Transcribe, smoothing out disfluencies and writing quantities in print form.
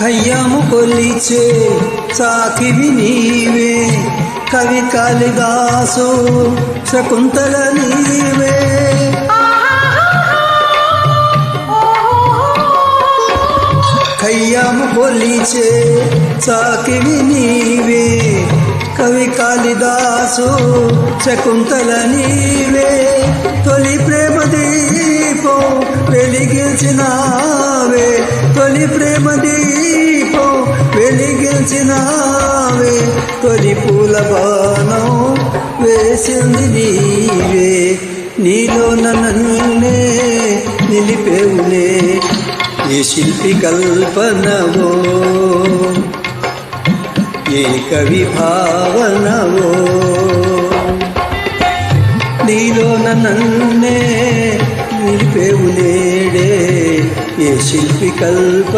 కయ్యాము కొలిచే సాకివి నీవే, కవి కాళిదాసు శకుంతల నీవే. కయ్యాము కొలిచే సాకివి నీవే, కవి కాళిదాసు శకుంతల నీవే. తొలి ప్రేమ దీపం వెలిగించినావే, తొలి ప్రేమ దీపం వెలిగించినావే. తొలి పూల బాణం వేసింది నీవే, నీలో నన్నే నిలిపేవులే. ఏ శిల్పి కల్పనవో, ఏ కవి భావనవో, నీలో నన్నే నిలిపేవులేడే. ఏ శిల్పి కల్ప